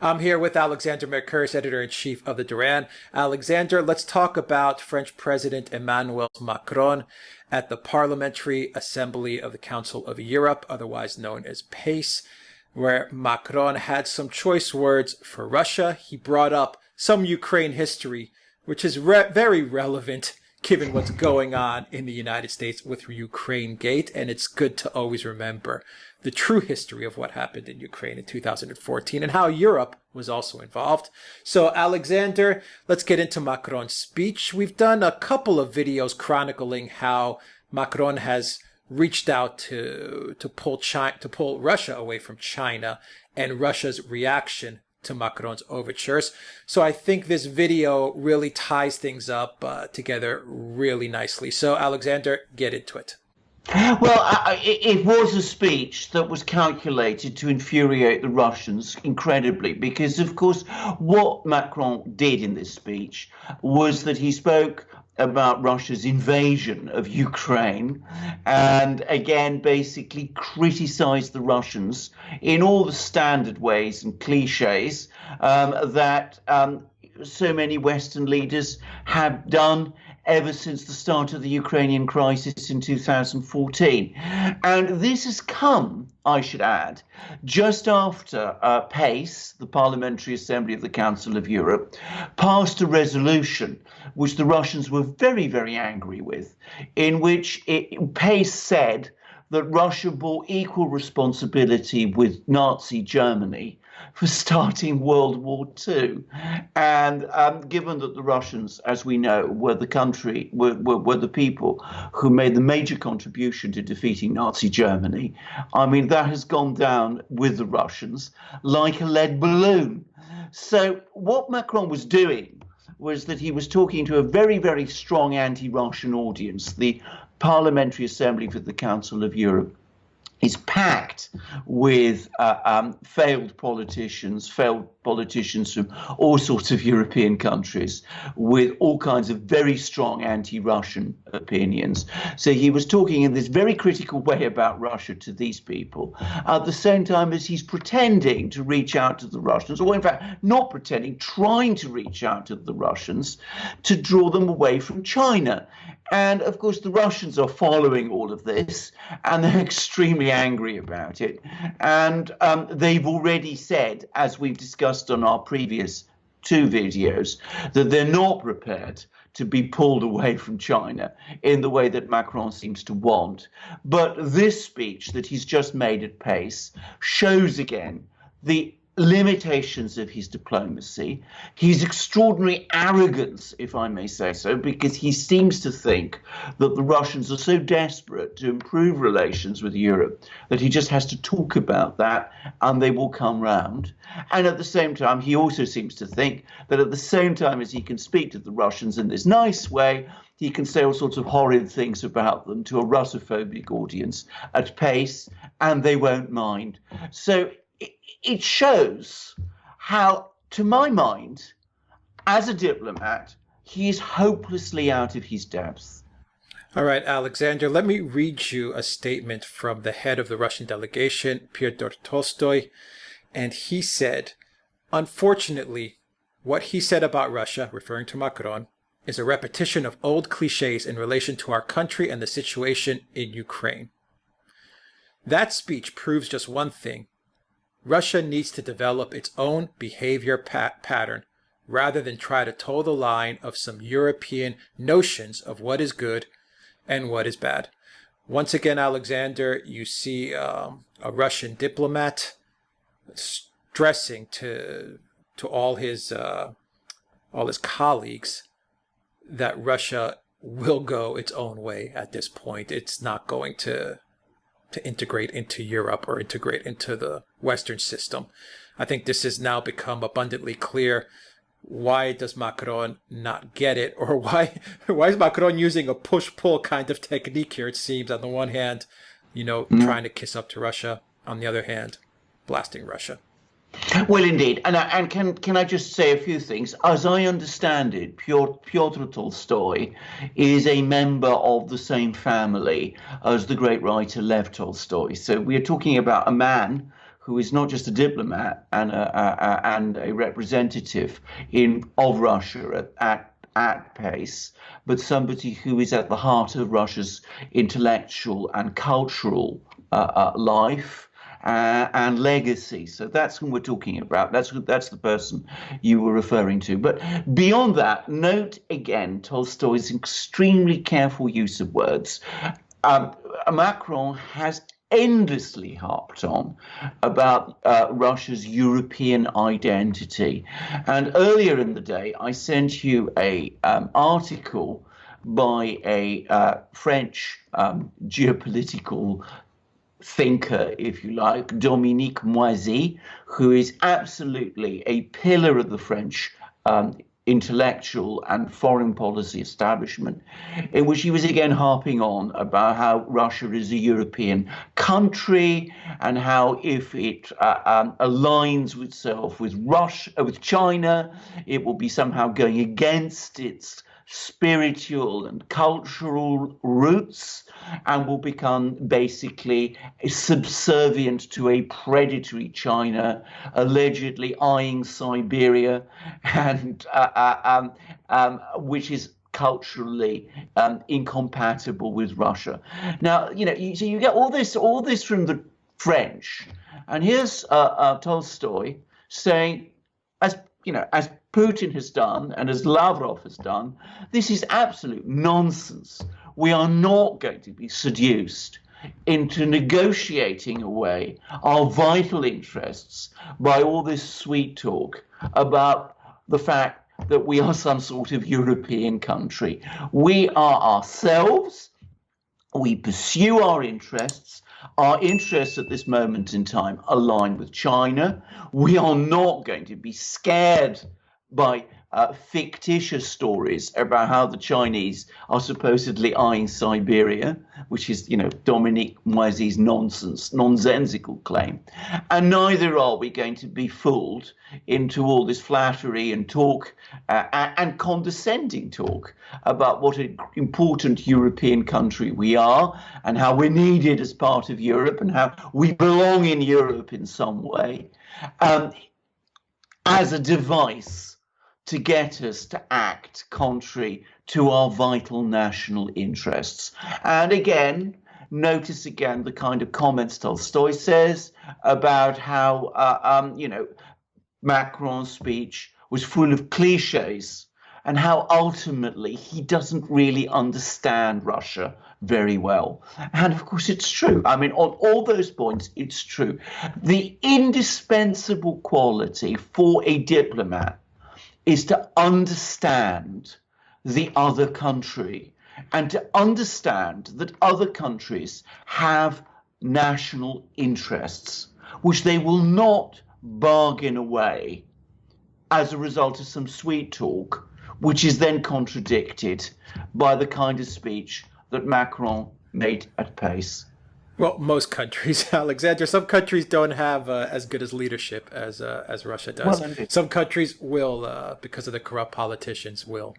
I'm here with Alexander Mercouris, editor-in-chief of the Duran. Alexander, let's talk about French President Emmanuel Macron at the Parliamentary Assembly of the Council of Europe, otherwise known as PACE, where Macron had some choice words for Russia. He brought up some Ukraine history, which is very relevant given what's going on in the United States with Ukraine Gate, and it's good to always remember the true history of what happened in Ukraine in 2014 and how Europe was also involved. So, Alexander, let's get into Macron's speech. We've done a couple of videos chronicling how Macron has reached out to pull Russia away from China and Russia's reaction to Macron's overtures. So I think this video really ties things up together really nicely. So Alexander, get into it. Well, it was a speech that was calculated to infuriate the Russians incredibly, because, of course, what Macron did in this speech was that he spoke about Russia's invasion of Ukraine and again basically criticized the Russians in all the standard ways and cliches that so many Western leaders have done ever since the start of the Ukrainian crisis in 2014. And this has come, I should add, just after PACE, the Parliamentary Assembly of the Council of Europe, passed a resolution which the Russians were very, very angry with, in which PACE said that Russia bore equal responsibility with Nazi Germany for starting World War II. And given that the Russians, as we know, were the people who made the major contribution to defeating Nazi Germany, I mean, that has gone down with the Russians like a lead balloon. So what Macron was doing was that he was talking to a very, very strong anti-Russian audience. The Parliamentary Assembly for the Council of Europe is packed with failed politicians from all sorts of European countries with all kinds of very strong anti-Russian opinions. So he was talking in this very critical way about Russia to these people, at the same time as he's pretending to reach out to the Russians, or in fact, not pretending, trying to reach out to the Russians to draw them away from China. And of course, the Russians are following all of this, and they're extremely angry about it. And they've already said, as we've discussed on our previous two videos, that they're not prepared to be pulled away from China in the way that Macron seems to want. But this speech that he's just made at PACE shows again the limitations of his diplomacy, his extraordinary arrogance, if I may say so, because he seems to think that the Russians are so desperate to improve relations with Europe that he just has to talk about that and they will come round. And at the same time, he also seems to think that at the same time as he can speak to the Russians in this nice way, he can say all sorts of horrid things about them to a Russophobic audience at PACE, and they won't mind. So it shows how, to my mind, as a diplomat, he is hopelessly out of his depth. All right, Alexander, let me read you a statement from the head of the Russian delegation, Pyotr Tolstoy. And he said, unfortunately, what he said about Russia, referring to Macron, is a repetition of old cliches in relation to our country and the situation in Ukraine. That speech proves just one thing. Russia needs to develop its own behavior pattern rather than try to toe the line of some European notions of what is good and what is bad. Once again, Alexander, you see a Russian diplomat stressing to all his colleagues that Russia will go its own way at this point. It's not going to integrate into Europe or integrate into the Western system. I think this has now become abundantly clear. Why does Macron not get it? Or why is Macron using a push-pull kind of technique here? It seems on the one hand, trying to kiss up to Russia. On the other hand, blasting Russia. Well, indeed. And can I just say a few things? As I understand it, Pyotr Tolstoy is a member of the same family as the great writer Lev Tolstoy. So we are talking about a man who is not just a diplomat and a representative of Russia at pace, but somebody who is at the heart of Russia's intellectual and cultural life and legacy. So that's who we're talking about. That's the person you were referring to. But beyond that, note again Tolstoy's extremely careful use of words. Macron has endlessly harped on about Russia's European identity. And earlier in the day, I sent you a article by a French geopolitical thinker, if you like, Dominique Moisy, who is absolutely a pillar of the French intellectual and foreign policy establishment, in which he was again harping on about how Russia is a European country and how if it aligns itself with China, it will be somehow going against its spiritual and cultural roots and will become basically subservient to a predatory China, allegedly eyeing Siberia, and which is culturally incompatible with Russia. Now, so you get all this from the French, and here's Tolstoy saying, as Putin has done and as Lavrov has done, this is absolute nonsense. We are not going to be seduced into negotiating away our vital interests by all this sweet talk about the fact that we are some sort of European country. We are ourselves. We pursue our interests. Our interests at this moment in time align with China. We are not going to be scared by fictitious stories about how the Chinese are supposedly eyeing Siberia, which is, Dominique Moisy's nonsensical claim. And neither are we going to be fooled into all this flattery and talk and condescending talk about what an important European country we are and how we're needed as part of Europe and how we belong in Europe in some way as a device to get us to act contrary to our vital national interests. And again, notice again the kind of comments Tolstoy says about how, Macron's speech was full of cliches and how ultimately he doesn't really understand Russia very well. And of course, it's true. I mean, on all those points, it's true. The indispensable quality for a diplomat is to understand the other country and to understand that other countries have national interests, which they will not bargain away as a result of some sweet talk, which is then contradicted by the kind of speech that Macron made at pace. Well, most countries, Alexander. Some countries don't have as good as leadership as Russia does. Well, some countries will, because of the corrupt politicians, will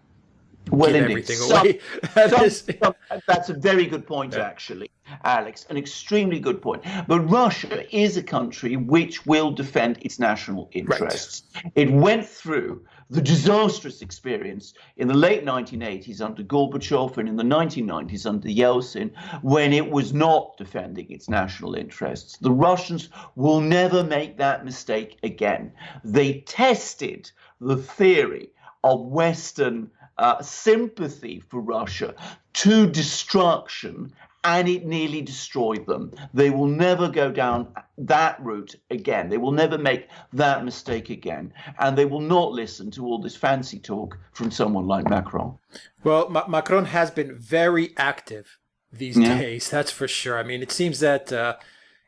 give everything away. That's a very good point, actually, Alex. An extremely good point. But Russia is a country which will defend its national interests. Right. It went through the disastrous experience in the late 1980s under Gorbachev and in the 1990s under Yeltsin, when it was not defending its national interests. The Russians will never make that mistake again. They tested the theory of Western sympathy for Russia to destruction, and it nearly destroyed them. They will never go down that route again. They will never make that mistake again. And they will not listen to all this fancy talk from someone like Macron. Well, Macron has been very active these days, that's for sure. I mean, it seems that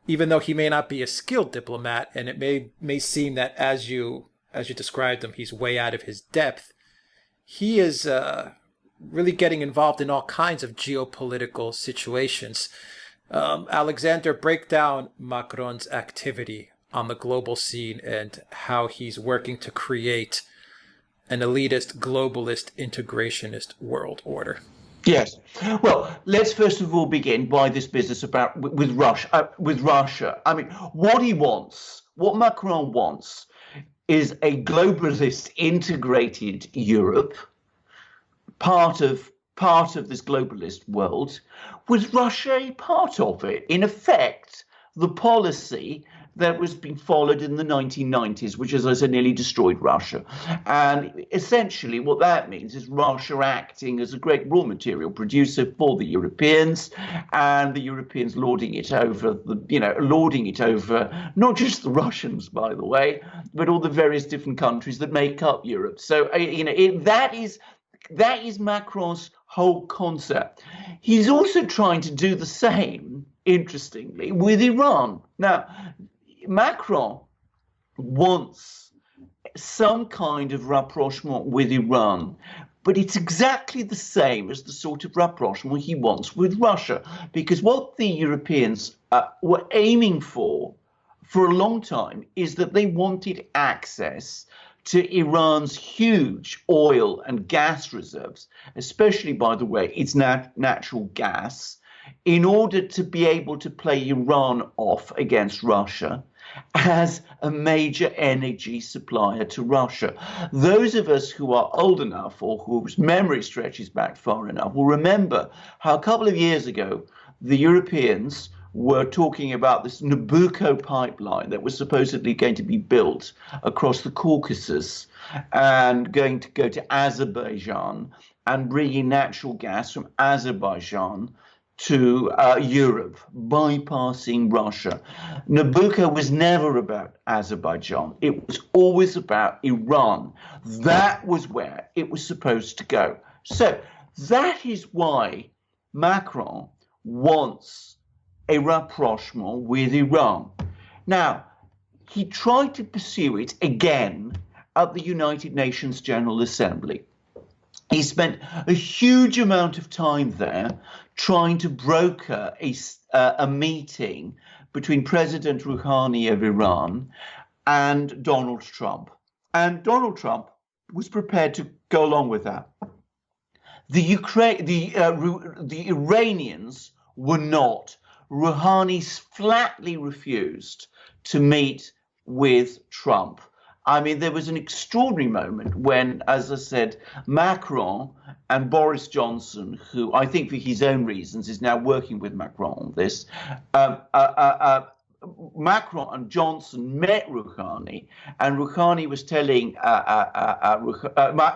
even though he may not be a skilled diplomat, and it may seem that as you described him, he's way out of his depth, he is really getting involved in all kinds of geopolitical situations. Alexander, break down Macron's activity on the global scene and how he's working to create an elitist, globalist, integrationist world order. Yes. Well, let's first of all begin by this business about with Russia. With Russia, I mean, what Macron wants, is a globalist, integrated Europe, part of this globalist world, with Russia a part of it. In effect, the policy that was being followed in the 1990s, which, as I said, nearly destroyed Russia. And essentially what that means is Russia acting as a great raw material producer for the Europeans, and the Europeans lording it over not just the Russians, by the way, but all the various different countries that make up Europe. So, that is Macron's whole concept. He's also trying to do the same, interestingly, with Iran. Now, Macron wants some kind of rapprochement with Iran, but it's exactly the same as the sort of rapprochement he wants with Russia, because what the Europeans were aiming for a long time is that they wanted access to Iran's huge oil and gas reserves, especially, by the way, its natural gas, in order to be able to play Iran off against Russia as a major energy supplier to Russia. Those of us who are old enough, or whose memory stretches back far enough, will remember how a couple of years ago the Europeans were talking about this Nabucco pipeline that was supposedly going to be built across the Caucasus and going to go to Azerbaijan and bring in natural gas from Azerbaijan to Europe, bypassing Russia. Nabucco was never about Azerbaijan. It was always about Iran. That was where it was supposed to go. So that is why Macron wants a rapprochement with Iran. Now, he tried to pursue it again at the United Nations General Assembly. He spent a huge amount of time there trying to broker a meeting between President Rouhani of Iran and Donald Trump. And Donald Trump was prepared to go along with that. The Iranians were not. Rouhani flatly refused to meet with Trump. I mean, there was an extraordinary moment when, as I said, Macron and Boris Johnson, who I think for his own reasons is now working with Macron on this, Macron and Johnson met Rouhani, and Rouhani was telling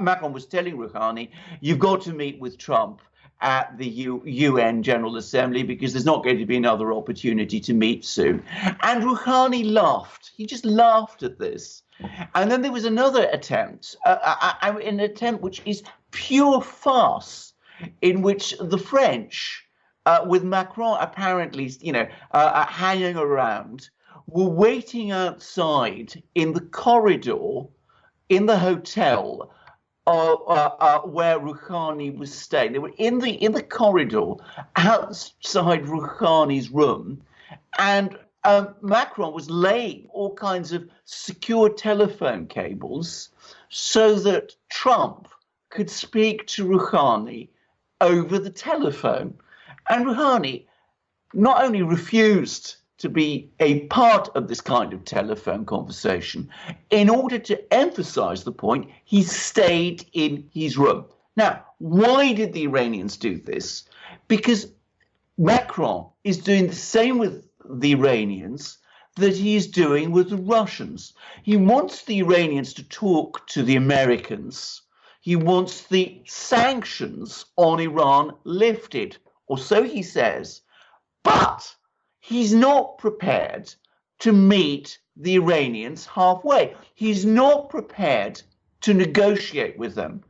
Macron was telling Rouhani, "You've got to meet with Trump at the UN General Assembly because there's not going to be another opportunity to meet soon." And Rouhani laughed. He just laughed at this. And then there was another attempt, an attempt which is pure farce, in which the French, with Macron apparently, hanging around, were waiting outside in the corridor in the hotel where Rouhani was staying. They were in the corridor outside Rouhani's room, and Macron was laying all kinds of secure telephone cables so that Trump could speak to Rouhani over the telephone. And Rouhani not only refused to be a part of this kind of telephone conversation, in order to emphasize the point, he stayed in his room. Now, why did the Iranians do this? Because Macron is doing the same with the Iranians that he is doing with the Russians. He wants the Iranians to talk to the Americans. He wants the sanctions on Iran lifted, or so he says. But he's not prepared to meet the Iranians halfway. He's not prepared to negotiate with them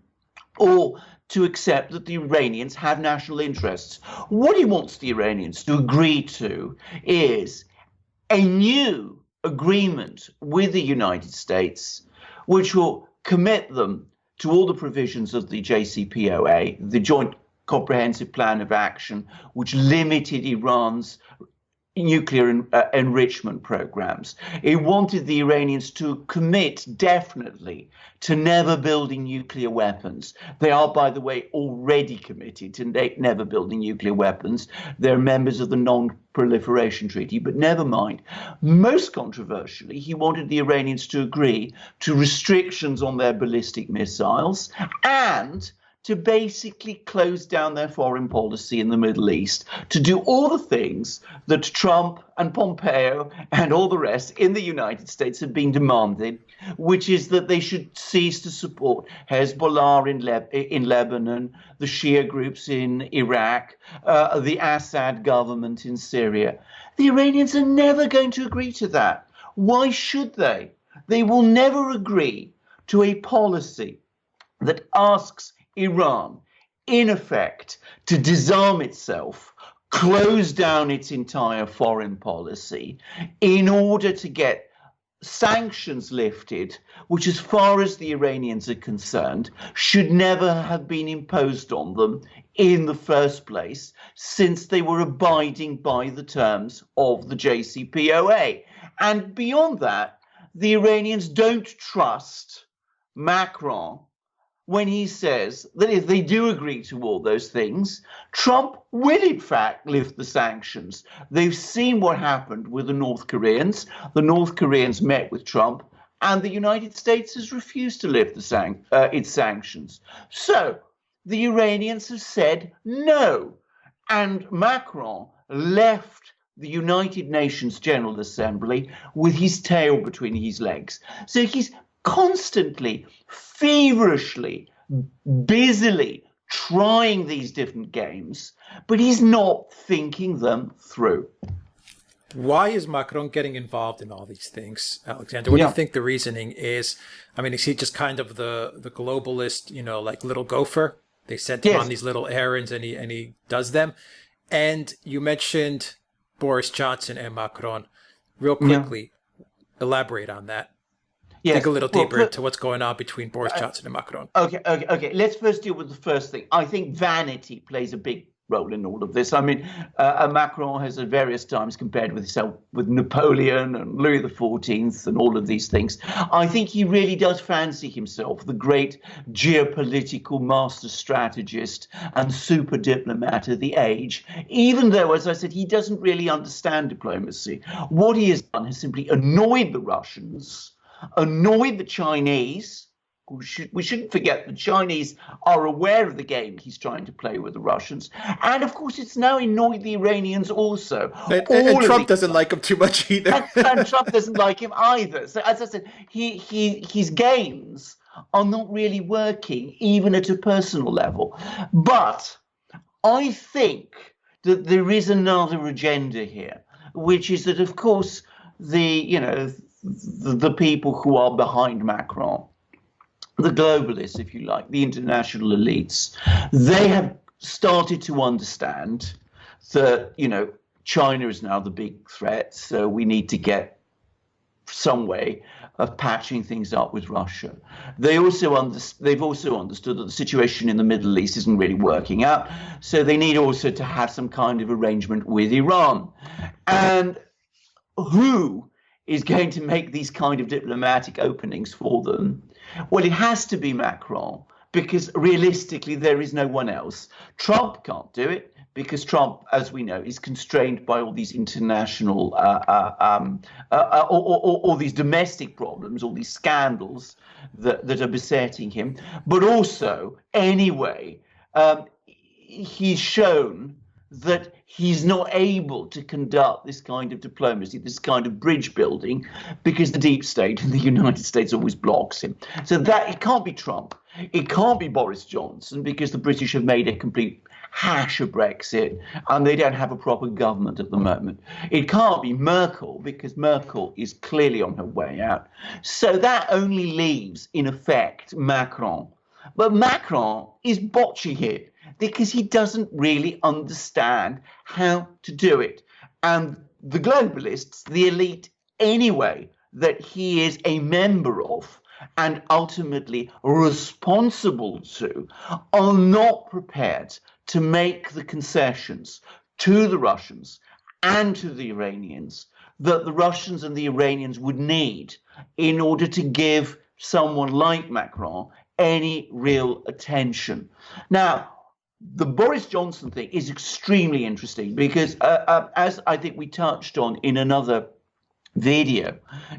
or to accept that the Iranians have national interests. What he wants the Iranians to agree to is a new agreement with the United States, which will commit them to all the provisions of the JCPOA, the Joint Comprehensive Plan of Action, which limited Iran's nuclear enrichment programs. He wanted the Iranians to commit definitely to never building nuclear weapons. They are, by the way, already committed to never building nuclear weapons. They're members of the Non-Proliferation Treaty, but never mind. Most controversially, he wanted the Iranians to agree to restrictions on their ballistic missiles and to basically close down their foreign policy in the Middle East, to do all the things that Trump and Pompeo and all the rest in the United States have been demanding, which is that they should cease to support Hezbollah in Lebanon, the Shia groups in Iraq, the Assad government in Syria. The Iranians are never going to agree to that. Why should they? They will never agree to a policy that asks Iran, in effect, to disarm itself, close down its entire foreign policy in order to get sanctions lifted, which, as far as the Iranians are concerned, should never have been imposed on them in the first place, since they were abiding by the terms of the JCPOA. And beyond that, the Iranians don't trust Macron when he says that if they do agree to all those things, Trump will in fact lift the sanctions. They've seen what happened with the North Koreans. The North Koreans met with Trump, and the United States has refused to lift its sanctions. So the Iranians have said no, and Macron left the United Nations General Assembly with his tail between his legs. So he's constantly, feverishly, busily trying these different games, but he's not thinking them through. Why is Macron getting involved in all these things, Alexander? What do you think the reasoning is? I mean, is he just kind of the globalist, like little gopher? They sent him on these little errands and he does them. And you mentioned Boris Johnson and Macron. Real quickly, elaborate on that. Yes. Dig a little deeper into what's going on between Boris Johnson and Macron. Okay. Let's first deal with the first thing. I think vanity plays a big role in all of this. I mean, Macron has at various times compared with himself with Napoleon and Louis XIV and all of these things. I think he really does fancy himself the great geopolitical master strategist and super diplomat of the age, even though, as I said, he doesn't really understand diplomacy. What he has done is simply annoyed the Russians, annoyed the Chinese. We shouldn't forget the Chinese are aware of the game he's trying to play with the Russians. And of course, it's now annoyed the Iranians also. And Trump doesn't like him too much either. and Trump doesn't like him either. So as I said, his games are not really working, even at a personal level. But I think that there is another agenda here, which is that, of course, the people who are behind Macron, the globalists, if you like, the international elites, they have started to understand that, China is now the big threat. So we need to get some way of patching things up with Russia. They've also understood that the situation in the Middle East isn't really working out. So they need also to have some kind of arrangement with Iran. And who is going to make these kind of diplomatic openings for them? Well, it has to be Macron, because realistically, there is no one else. Trump can't do it because Trump, as we know, is constrained by all these international, all these domestic problems, all these scandals that are besetting him. But also, anyway, he's shown that he's not able to conduct this kind of diplomacy, this kind of bridge building, because the deep state in the United States always blocks him. So that it can't be Trump, it can't be Boris Johnson, because the British have made a complete hash of Brexit and they don't have a proper government at the moment. It can't be Merkel, because Merkel is clearly on her way out. So that only leaves, in effect, Macron. But Macron is botching it, because he doesn't really understand how to do it. And the globalists, the elite anyway, that he is a member of and ultimately responsible to, are not prepared to make the concessions to the Russians and to the Iranians that the Russians and the Iranians would need in order to give someone like Macron any real attention. Now, the Boris Johnson thing is extremely interesting because, as I think we touched on in another video,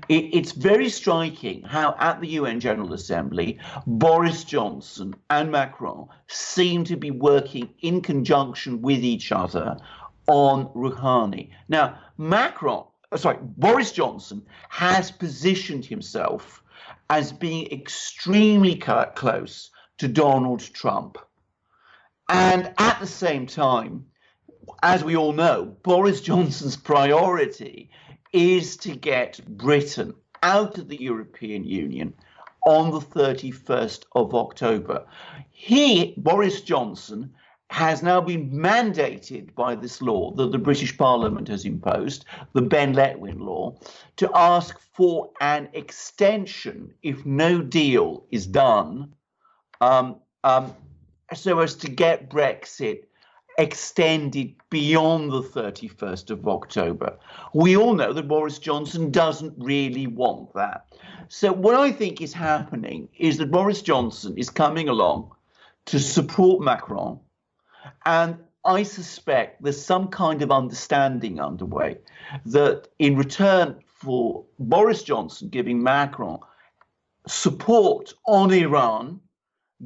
it's very striking how at the UN General Assembly, Boris Johnson and Macron seem to be working in conjunction with each other on Rouhani. Now, Boris Johnson has positioned himself as being extremely close to Donald Trump. And at the same time, as we all know, Boris Johnson's priority is to get Britain out of the European Union on the 31st of October. Boris Johnson, has now been mandated by this law that the British Parliament has imposed, the Ben Letwin law, to ask for an extension if no deal is done, so as to get Brexit extended beyond the 31st of October. We all know that Boris Johnson doesn't really want that. So what I think is happening is that Boris Johnson is coming along to support Macron, and I suspect there's some kind of understanding underway that in return for Boris Johnson giving Macron support on Iran,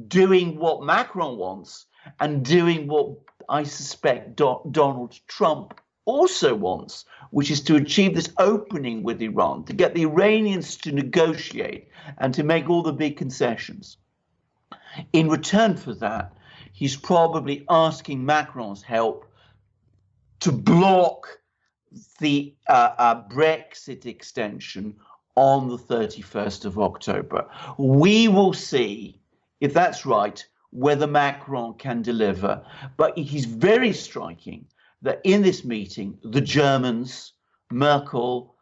doing what Macron wants and doing what I suspect Donald Trump also wants, which is to achieve this opening with Iran, to get the Iranians to negotiate and to make all the big concessions. In return for that, he's probably asking Macron's help to block the Brexit extension on the 31st of October. We will see, if that's right, whether Macron can deliver. But it is very striking that in this meeting, the Germans, Merkel,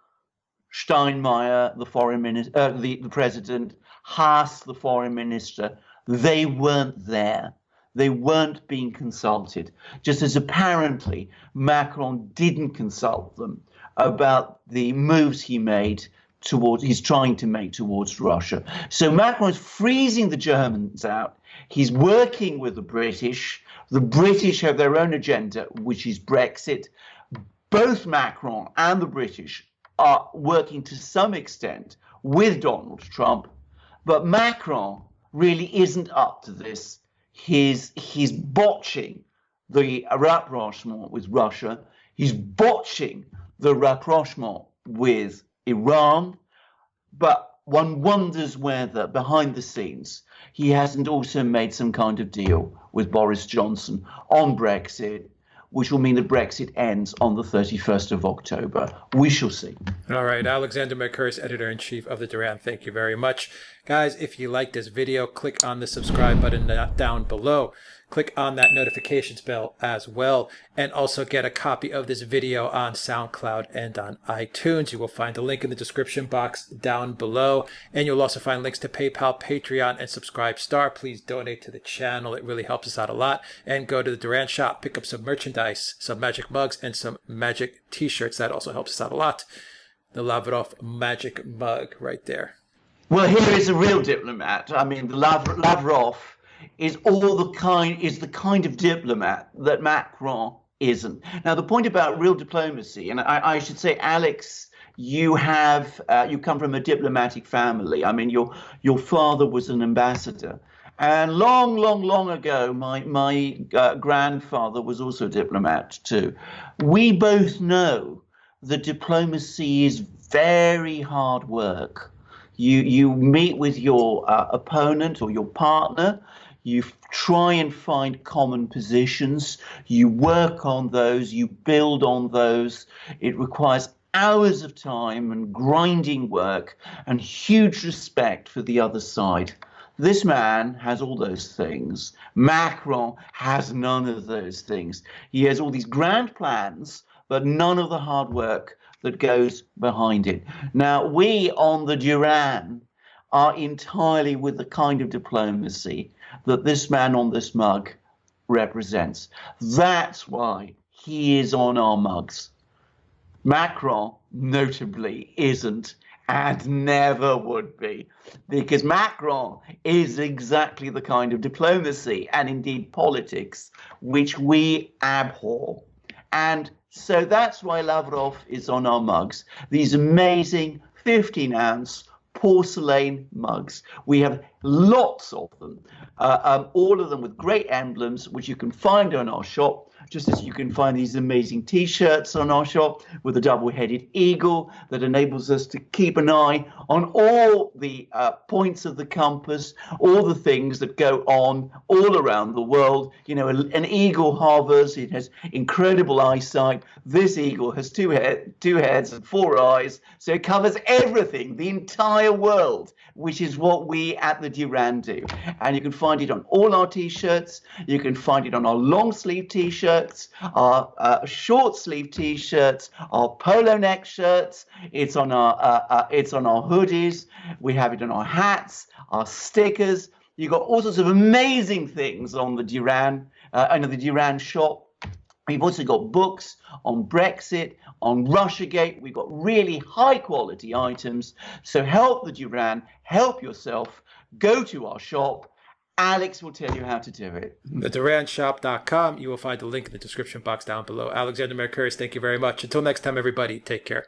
Steinmeier, the foreign minister, the president, Haas, the foreign minister, they weren't there. They weren't being consulted, just as apparently Macron didn't consult them about the moves he's trying to make towards Russia. So Macron's freezing the Germans out. He's working with the British. The British have their own agenda, which is Brexit. Both Macron and the British are working to some extent with Donald Trump, but Macron really isn't up to this. He's botching the rapprochement with Russia. He's botching the rapprochement with Iran. But one wonders whether behind the scenes he hasn't also made some kind of deal with Boris Johnson on Brexit, which will mean that Brexit ends on the 31st of October. We shall see. All right. Alexander Mercouris, editor-in-chief of the Duran. Thank you very much. Guys, if you like this video, click on the subscribe button down below. Click on that notifications bell as well. And also get a copy of this video on Soundcloud and on iTunes. You will find the link in the description box down below. And you'll also find links to PayPal, Patreon, and Subscribe Star. Please donate to the channel. It really helps us out a lot. And go to the Duran shop, pick up some merchandise, some magic mugs, and some magic t-shirts. That also helps us out a lot. The Lavrov magic mug right there. Well, here is a real diplomat. I mean, the Lavrov is the kind of diplomat that Macron isn't. Now, the point about real diplomacy, and I should say, Alex, you come from a diplomatic family. I mean, your father was an ambassador, and long ago, my grandfather was also a diplomat too. We both know that diplomacy is very hard work. You meet with your opponent or your partner. You try and find common positions. You work on those. You build on those. It requires hours of time and grinding work and huge respect for the other side. This man has all those things. Macron has none of those things. He has all these grand plans, but none of the hard work that goes behind it. Now, we on the Duran are entirely with the kind of diplomacy that this man on this mug represents. That's why he is on our mugs. Macron, notably, isn't and never would be, because Macron is exactly the kind of diplomacy and indeed politics which we abhor. And so that's why Lavrov is on our mugs, these amazing 15-ounce porcelain mugs. We have lots of them, all of them with great emblems, which you can find on our shop, just as you can find these amazing T-shirts on our shop with a double-headed eagle that enables us to keep an eye on all the points of the compass, all the things that go on all around the world. You know, an eagle hovers, it has incredible eyesight. This eagle has two heads and 4 eyes, so it covers everything, the entire world, which is what we at the Duran do. And you can find it on all our T-shirts. You can find it on our long-sleeve T-shirts, our short-sleeve T-shirts, our polo neck shirts. It's on our hoodies. We have it on our hats, our stickers. You've got all sorts of amazing things on the Duran, under the Duran shop. We've also got books on Brexit, on Russiagate. We've got really high quality items. So help the Duran, help yourself, go to our shop. Alex will tell you how to do it. TheDuranShop.com. You will find the link in the description box down below. Alexander Mercouris, thank you very much. Until next time, everybody, take care.